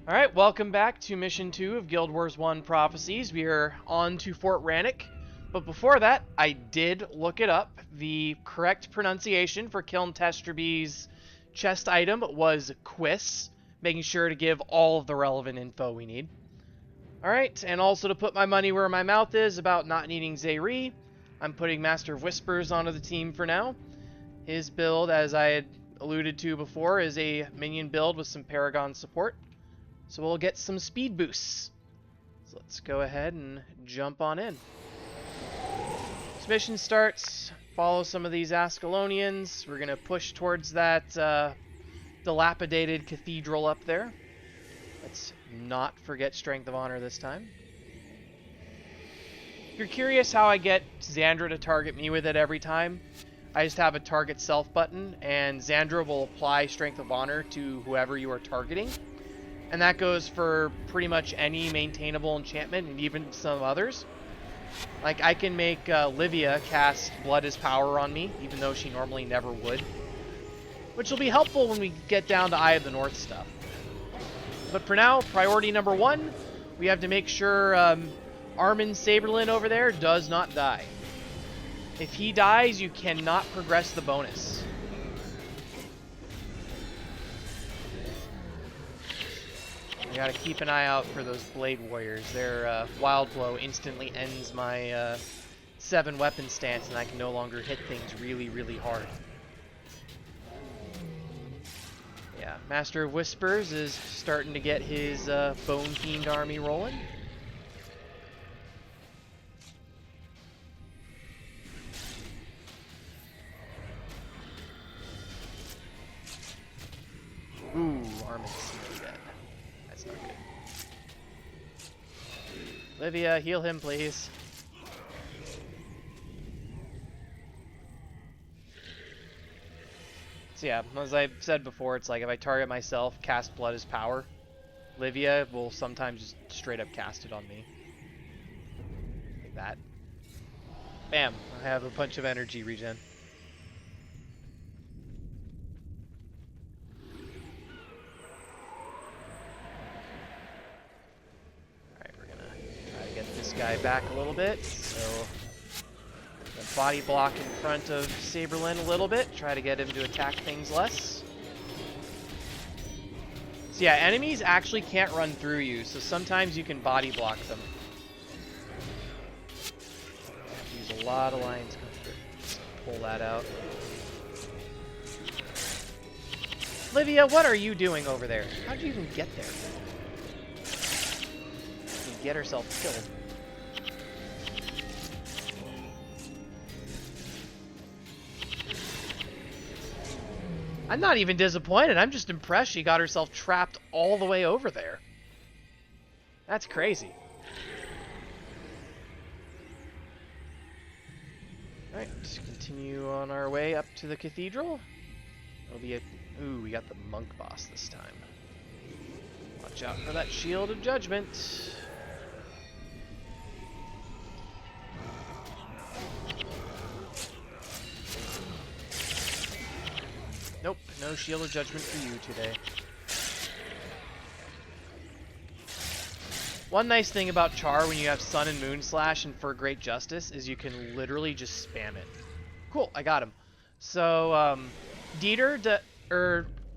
Alright, welcome back to Mission 2 of Guild Wars 1 Prophecies. We are on to Fort Ranik. But before that, I did look it up. The correct pronunciation for Kiln Testraby's chest item was Quiss, making sure to give all of the relevant info we need. Alright, and also to put my money where my mouth is about not needing Zayri, I'm putting Master of Whispers onto the team for now. His build, as I had alluded to before, is a minion build with some Paragon support. So we'll get some speed boosts. So let's go ahead and jump on in. This mission starts, follow some of these Ascalonians. We're going to push towards that dilapidated cathedral up there. Let's not forget Strength of Honor this time. If you're curious how I get Xandra to target me with it every time, I just have a target self button, and Xandra will apply Strength of Honor to whoever you are targeting. And that goes for pretty much any maintainable enchantment and even some others. Like, I can make Livia cast Blood is Power on me, even though she normally never would. Which will be helpful when we get down to Eye of the North stuff. But for now, priority number 1, we have to make sure Armin Saberlin over there does not die. If he dies, you cannot progress the bonus. I gotta keep an eye out for those Blade Warriors. Their Wild Blow instantly ends my 7 weapon stance, and I can no longer hit things really, really hard. Yeah, Master of Whispers is starting to get his Bone Fiend army rolling. Ooh, Armin's dead. That's not good. Livia, heal him, please. So yeah, as I've said before, it's like if I target myself, cast Blood as Power, Livia will sometimes just straight up cast it on me. Like that. Bam! I have a bunch of energy regen. Guy back a little bit, so body block in front of Saberlin a little bit, try to get him to attack things less. So yeah, enemies actually can't run through you, so sometimes you can body block them. Use a lot of Lion's Comfort. Just pull that out. Livia, what are you doing over there? How did you even get there? She can get herself killed. I'm not even disappointed. I'm just impressed she got herself trapped all the way over there. That's crazy. Alright, let's continue on our way up to the cathedral. It'll be a... Ooh, we got the monk boss this time. Watch out for that Shield of Judgment. Nope, no Shield of Judgment for you today. One nice thing about Char when you have Sun and Moon Slash and for Great Justice is you can literally just spam it. Cool, I got him. So, Dieter,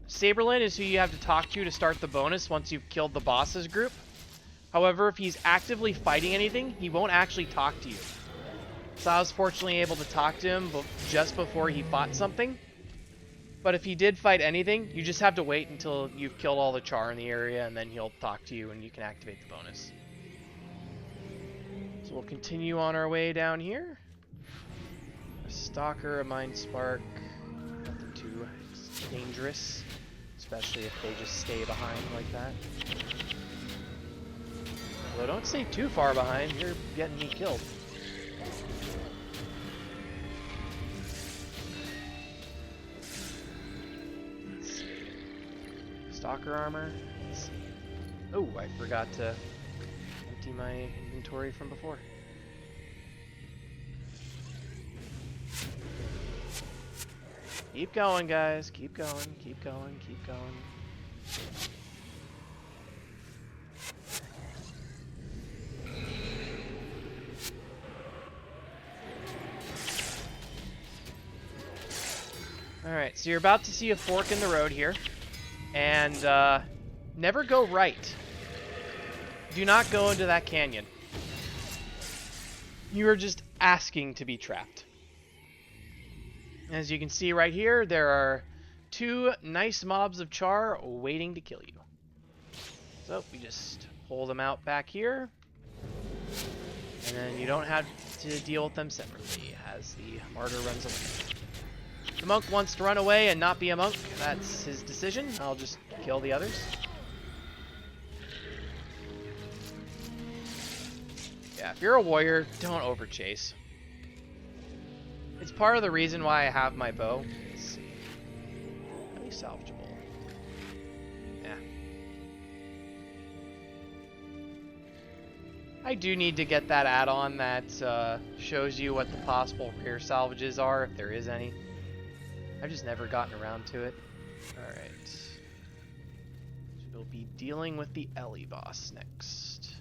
Saberlin is who you have to talk to start the bonus once you've killed the boss's group. However, if he's actively fighting anything, he won't actually talk to you. So I was fortunately able to talk to him just before he fought something. But if he did fight anything, you just have to wait until you've killed all the Char in the area, and then he'll talk to you and you can activate the bonus. So we'll continue on our way down here. A Stalker, a Mind Spark, nothing too dangerous, especially if they just stay behind like that. Although don't stay too far behind, you're getting me killed. Stalker armor. Oh, I forgot to empty my inventory from before. Keep going, guys. Keep going, keep going, keep going. Alright, so you're about to see a fork in the road here. And, never go right. Do not go into that canyon. You are just asking to be trapped. As you can see right here, there are 2 nice mobs of char waiting to kill you. So, we just pull them out back here. And then you don't have to deal with them separately as the martyr runs away. The monk wants to run away and not be a monk. That's his decision. I'll just kill the others. Yeah, if you're a warrior, don't overchase. It's part of the reason why I have my bow. Let's see. Really salvageable. Yeah. I do need to get that add-on that shows you what the possible rear salvages are, if there is any. I've just never gotten around to it. Alright. So we'll be dealing with the Ellie boss next.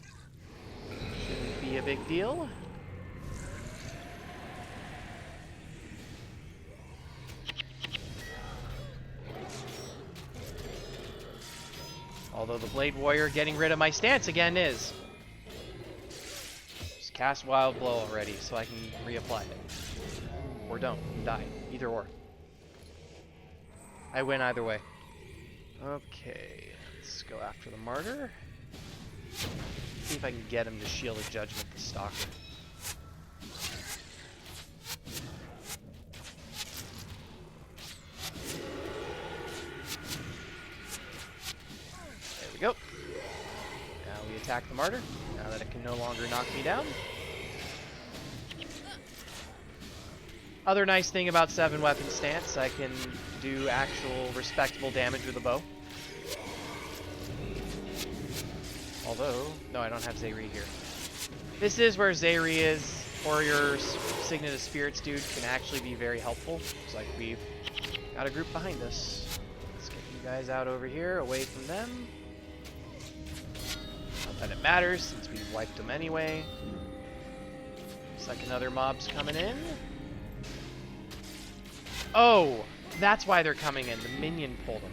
Shouldn't be a big deal. Although the Blade Warrior getting rid of my stance again is. Just cast Wild Blow already so I can reapply it. Or don't, and die. Either or. I win either way. Okay, let's go after the Martyr. See if I can get him to Shield of Judgment the Stalker. There we go. Now we attack the Martyr, now that it can no longer knock me down. Other nice thing about 7-weapon stance, I can do actual respectable damage with a bow. Although, no, I don't have Zayri here. This is where Zayri is, or your Signet of Spirits dude can actually be very helpful. It's like we've got a group behind us. Let's get you guys out over here, away from them. Not that it matters, since we wiped them anyway. Looks like another mob's coming in. Oh, that's why they're coming in. The minion pulled them.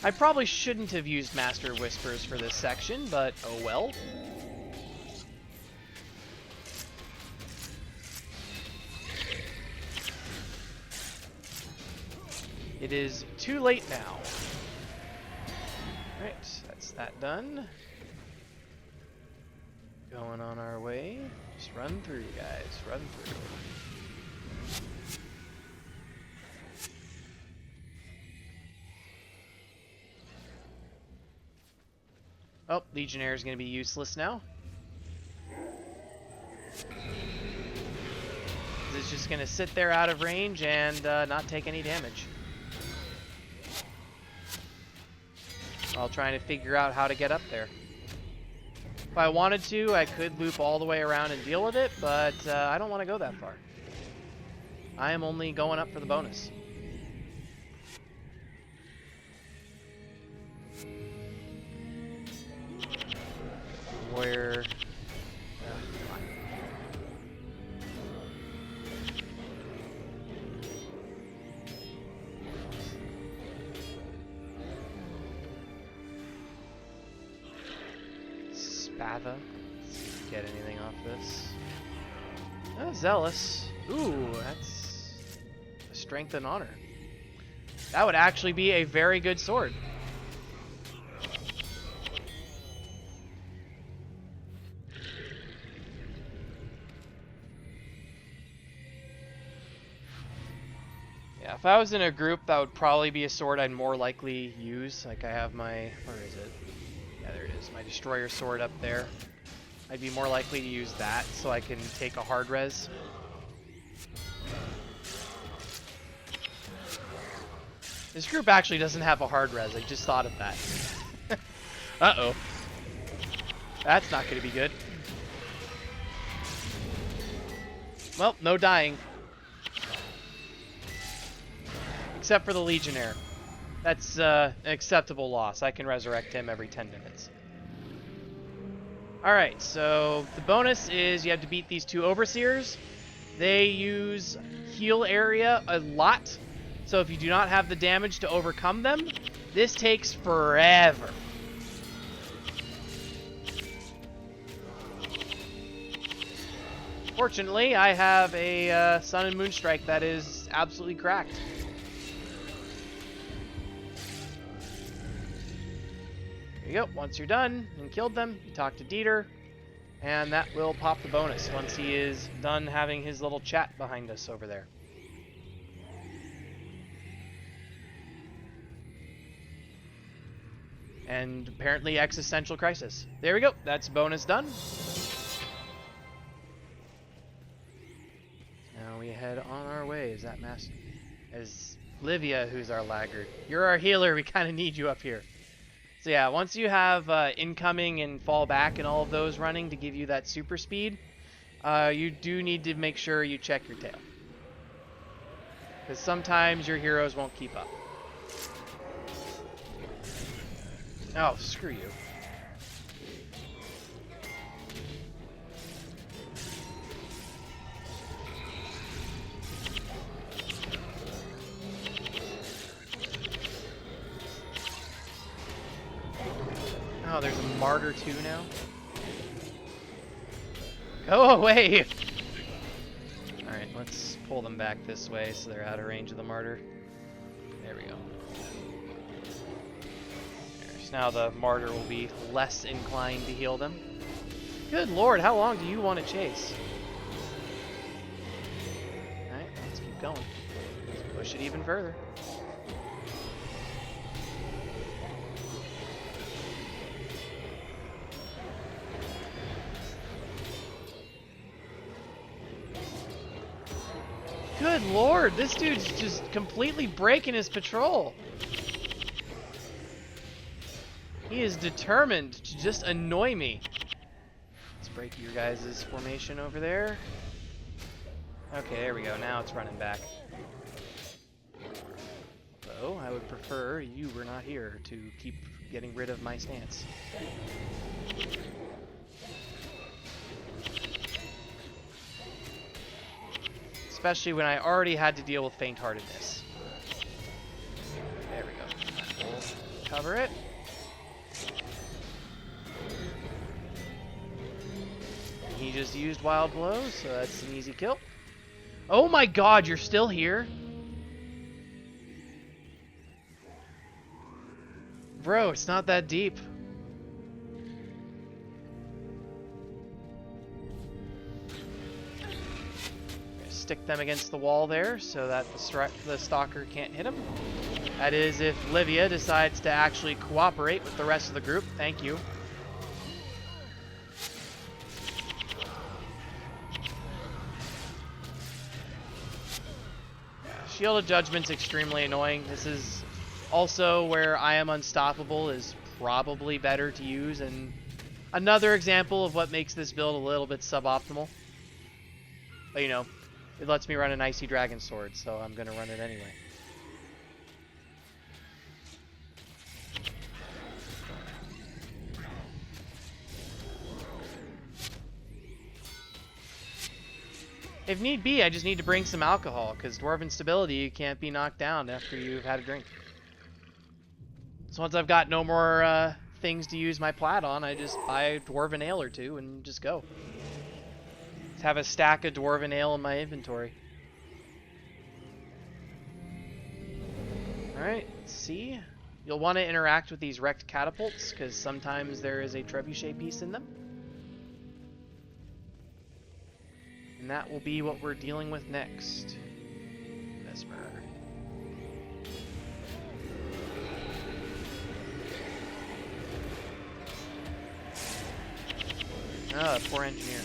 I probably shouldn't have used Master Whispers for this section, but oh well. It is too late now. Alright, that's that done. Going on our way. Just run through, guys. Run through. Oh, Legionnaire is going to be useless now. It's just going to sit there out of range and not take any damage. While trying to figure out how to get up there. If I wanted to, I could loop all the way around and deal with it, but I don't want to go that far. I am only going up for the bonus. Where... Spatha. Let's see if we get anything off this. Oh, Zealous. Ooh, that's a Strength and Honor. That would actually be a very good sword. Yeah, if I was in a group, that would probably be a sword I'd more likely use. Like I have my, where is it? Yeah, there it is, my Destroyer sword up there. I'd be more likely to use that so I can take a hard res. This group actually doesn't have a hard res, I just thought of that. Uh-oh. That's not going to be good. Well, no dying. Except for the Legionnaire. That's an acceptable loss. I can resurrect him every 10 minutes. Alright, so the bonus is you have to beat these 2 Overseers. They use heal area a lot, so if you do not have the damage to overcome them, this takes forever. Fortunately, I have a Sun and Moon Strike that is absolutely cracked. There you go. Once you're done and killed them, you talk to Dieter, and that will pop the bonus once he is done having his little chat behind us over there. And apparently existential crisis. There we go. That's bonus done. Now we head on our way. Is that Master? As Livia, who's our laggard. You're our healer. We kind of need you up here. So yeah, once you have incoming and fall back and all of those running to give you that super speed, you do need to make sure you check your tail. Because sometimes your heroes won't keep up. Oh, screw you. Oh, there's a martyr too now. Go away! Alright, let's pull them back this way so they're out of range of the martyr. There we go. So now the martyr will be less inclined to heal them. Good lord, how long do you want to chase? Alright, let's keep going. Let's push it even further. Good lord, this dude's just completely breaking his patrol. He is determined to just annoy me. Let's break your guys' formation over there. Okay, there we go. Now it's running back. Though, I would prefer you were not here to keep getting rid of my stance. Especially when I already had to deal with faint-heartedness. There we go. We'll cover it. He just used Wild Blows, so that's an easy kill. Oh my god, you're still here? Bro, it's not that deep. Stick them against the wall there so that the stalker can't hit him. That is if Livia decides to actually cooperate with the rest of the group. Thank you. Shield of Judgment's extremely annoying. This is also where I Am Unstoppable is probably better to use, and another example of what makes this build a little bit suboptimal. But you know, it lets me run an Icy Dragon Sword, so I'm going to run it anyway. If need be, I just need to bring some alcohol, because Dwarven Stability, you can't be knocked down after you've had a drink. So once I've got no more things to use my plat on, I just buy a Dwarven Ale or two and just go. Just have a stack of Dwarven Ale in my inventory. Alright, let's see. You'll want to interact with these wrecked catapults, because sometimes there is a trebuchet piece in them. And that will be what we're dealing with next. Mesmer. Ah, poor engineer.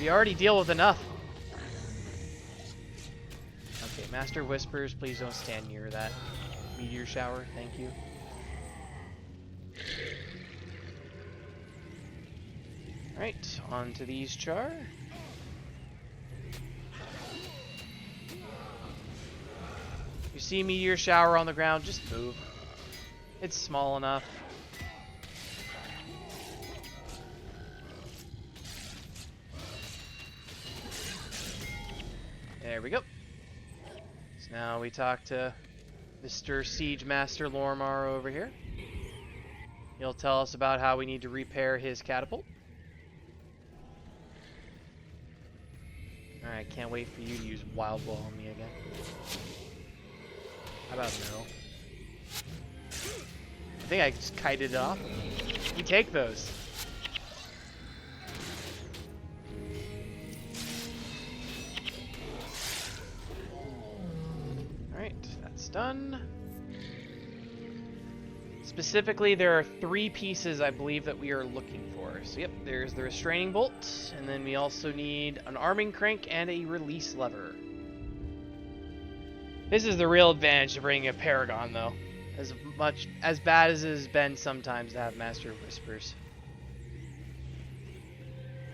We already deal with enough. Okay, Master Whispers, please don't stand near that meteor shower. Thank you. Alright, on to these char. You see meteor shower on the ground, just move. It's small enough. There we go. So now we talk to Mr. Siege Master Lormar over here. He'll tell us about how we need to repair his catapult. Alright, can't wait for you to use Wild Blow on me again. How about no? I think I just kited it off. You take those. Alright, that's done. Specifically, there are 3 pieces I believe that we are looking for. So yep, there's the restraining bolt, and then we also need an arming crank and a release lever. This is the real advantage of bringing a Paragon, though. As bad as it has been sometimes to have Master of Whispers.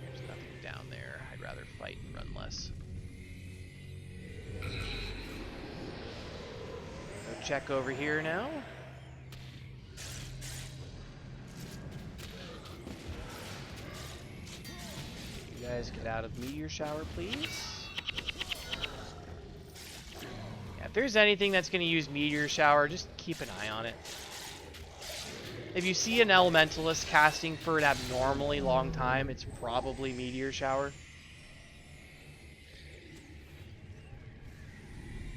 There's nothing down there. I'd rather fight and run less. Go check over here now. You guys get out of meteor shower, please. Yeah, if there's anything that's going to use meteor shower, just keep an eye on it. If you see an elementalist casting for an abnormally long time, it's probably meteor shower.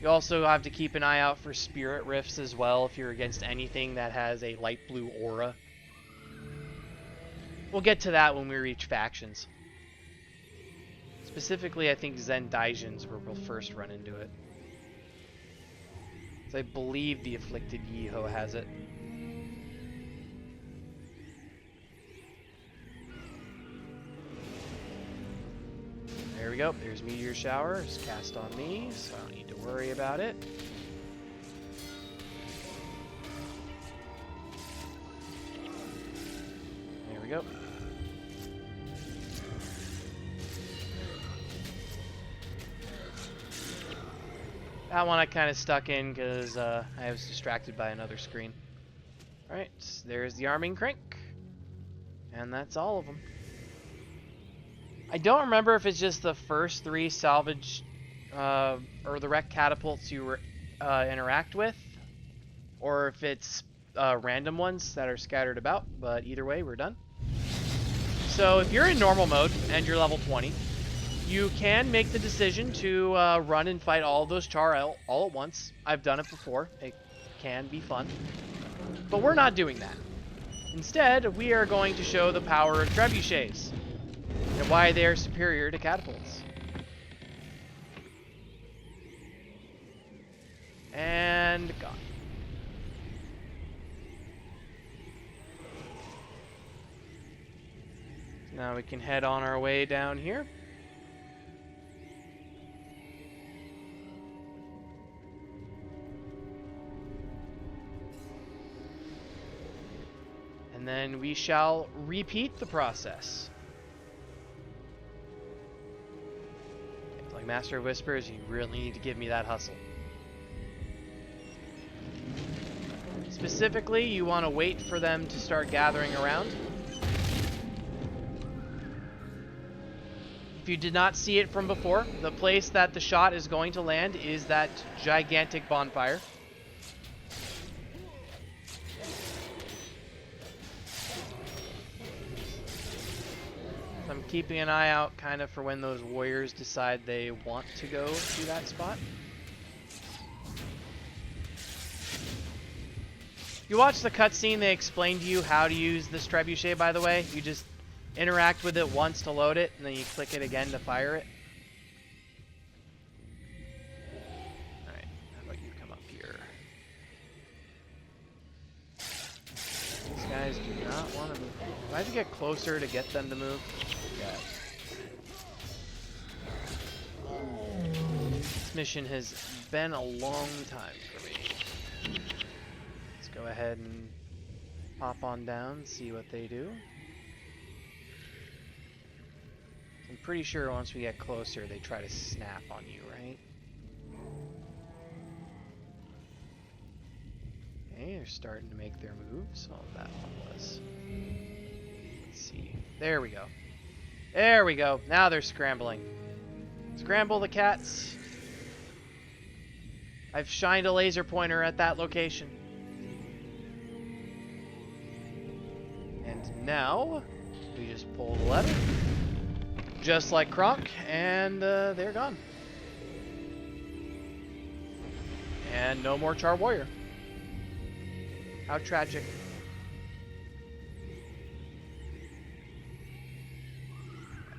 You also have to keep an eye out for spirit rifts as well if you're against anything that has a light blue aura. We'll get to that when we reach factions. Specifically, I think Zendaijin's where we'll first run into it. So I believe the Afflicted Yeho has it. There we go. There's Meteor Shower. It's cast on me, so I don't need to worry about it. There we go. That one I kind of stuck in because I was distracted by another screen. Alright, there's the arming crank. And that's all of them. I don't remember if it's just the first 3 salvage or the wreck catapults you interact with, or if it's random ones that are scattered about, but either way, we're done. So if you're in normal mode and you're level 20, you can make the decision to run and fight all of those char all at once. I've done it before. It can be fun. But we're not doing that. Instead, we are going to show the power of trebuchets and why they are superior to catapults. And gone. Now we can head on our way down here. And then we shall repeat the process. Like Master of Whispers, you really need to give me that hustle. Specifically, you want to wait for them to start gathering around. If you did not see it from before, the place that the shot is going to land is that gigantic bonfire. I'm keeping an eye out kind of for when those warriors decide they want to go to that spot. You watch the cutscene, they explain to you how to use this trebuchet, by the way. You just interact with it once to load it, and then you click it again to fire it. Alright, how about you come up here? These guys do not want to move. Do I have to get closer to get them to move? Yeah. This mission has been a long time for me. Let's go ahead and pop on down, see what they do. I'm pretty sure once we get closer, they try to snap on you, right? Okay, they're starting to make their moves. Oh, that one was. Let's see. There we go. There we go. Now they're scrambling. Scramble the cats. I've shined a laser pointer at that location. And now, we just pull the lever. Just like Kronk, and they're gone. And no more Char Warrior. How tragic.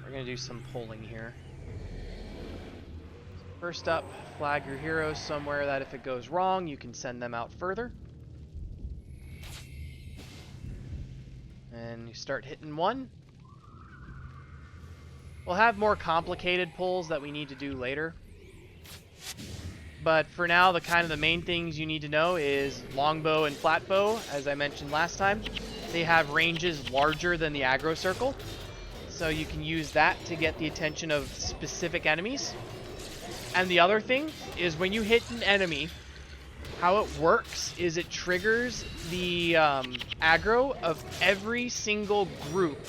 We're going to do some polling here. First up, flag your heroes somewhere that if it goes wrong, you can send them out further. And you start hitting one. We'll have more complicated pulls that we need to do later. But for now, the main things you need to know is longbow and flatbow, as I mentioned last time. They have ranges larger than the aggro circle. So you can use that to get the attention of specific enemies. And the other thing is when you hit an enemy, how it works is it triggers the aggro of every single group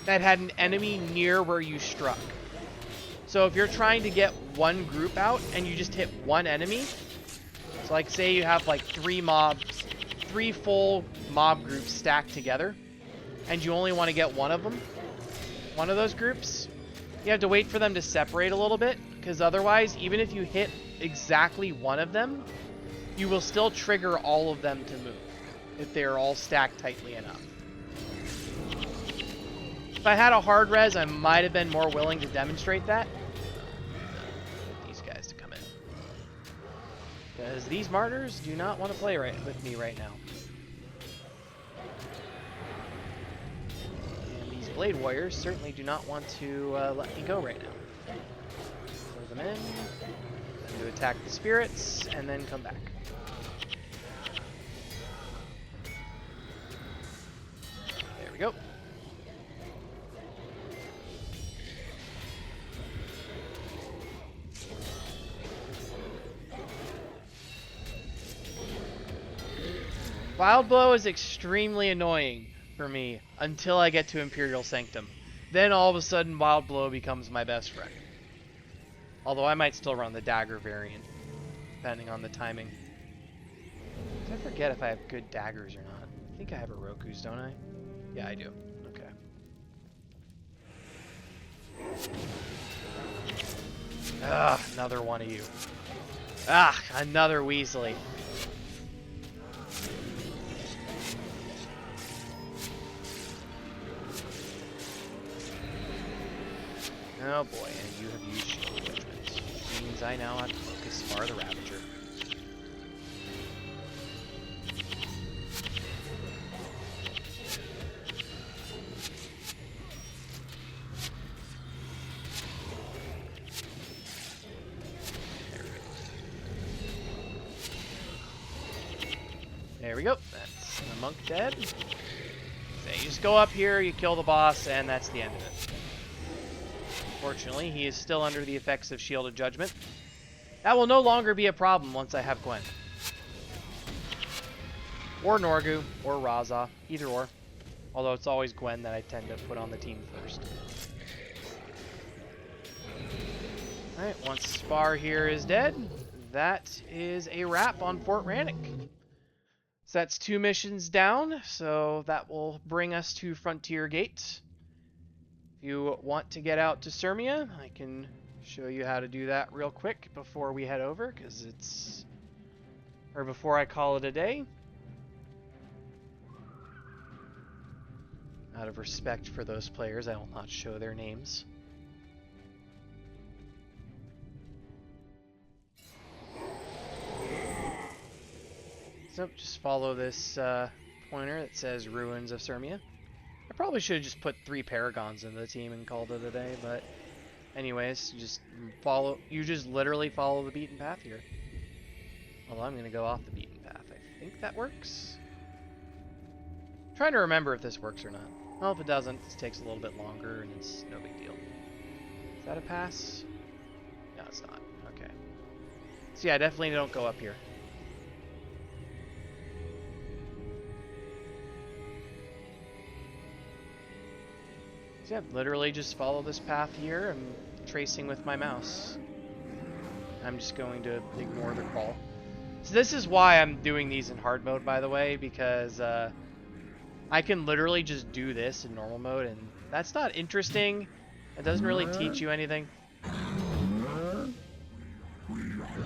that had an enemy near where you struck. So if you're trying to get one group out and you just hit one enemy, so like say you have like three full mob groups stacked together, and you only want to get one of them, one of those groups, you have to wait for them to separate a little bit, because otherwise, even if you hit exactly one of them, you will still trigger all of them to move, if they're all stacked tightly enough. If I had a hard res, I might have been more willing to demonstrate that. These guys to come in. Because these martyrs do not want to play with me right now. And these blade warriors certainly do not want to let me go right now. Throw them in, then to attack the spirits, and then come back. There we go. Wild Blow is extremely annoying for me until I get to Imperial Sanctum. Then all of a sudden Wild Blow becomes my best friend. Although I might still run the dagger variant, depending on the timing. I forget if I have good daggers or not. I think I have Oroku's, don't I? Yeah, I do. Okay. Ah, another one of you. Ah, another Weasley. Oh boy, and you have used shield judgment, which means I now have to focus Spar the Ravager. There we go. That's the monk dead. So you just go up here, you kill the boss, and that's the end of it. Fortunately, he is still under the effects of Shielded Judgment. That will no longer be a problem once I have Gwen. Or Norgu, or Raza, either or. Although it's always Gwen that I tend to put on the team first. Alright, once Spar here is dead, that is a wrap on Fort Ranik. So that's 2 missions down, so that will bring us to Frontier Gate. If you want to get out to Sirmia, I can show you how to do that real quick before we head over, because it's... or before I call it a day. Out of respect for those players, I will not show their names. So just follow this pointer that says Ruins of Sirmia. I probably should have just put 3 Paragons in the team and called it a day, but anyways, you just literally follow the beaten path here. Although I'm going to go off the beaten path. I think that works. I'm trying to remember if this works or not. Well, if it doesn't, it takes a little bit longer and it's no big deal. Is that a pass? No, it's not. Okay. So yeah, definitely don't go up here. So yeah, literally just follow this path here. I'm tracing with my mouse. I'm just going to ignore the crawl. So this is why I'm doing these in hard mode, by the way, because I can literally just do this in normal mode, and that's not interesting. It doesn't really teach you anything.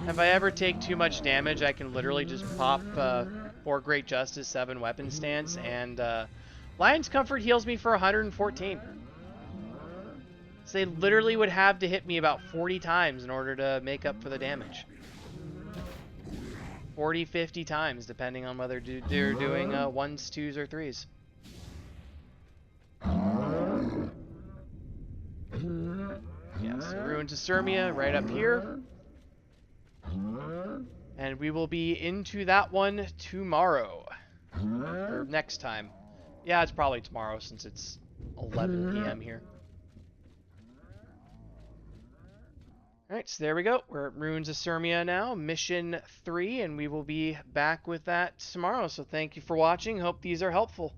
If I ever take too much damage, I can literally just pop 4 Great Justice, 7 Weapon Stance, and Lion's Comfort heals me for 114. So they literally would have to hit me about 40 times in order to make up for the damage. 40, 50 times, depending on whether they're doing 1s, 2s, or 3s. Yeah, so Ruins of Sirmia right up here. And we will be into that one tomorrow. Or next time. Yeah, it's probably tomorrow since it's 11 p.m. here. Alright, so there we go. We're at Ruins of Sirmia now, Mission 3, and we will be back with that tomorrow. So thank you for watching. Hope these are helpful.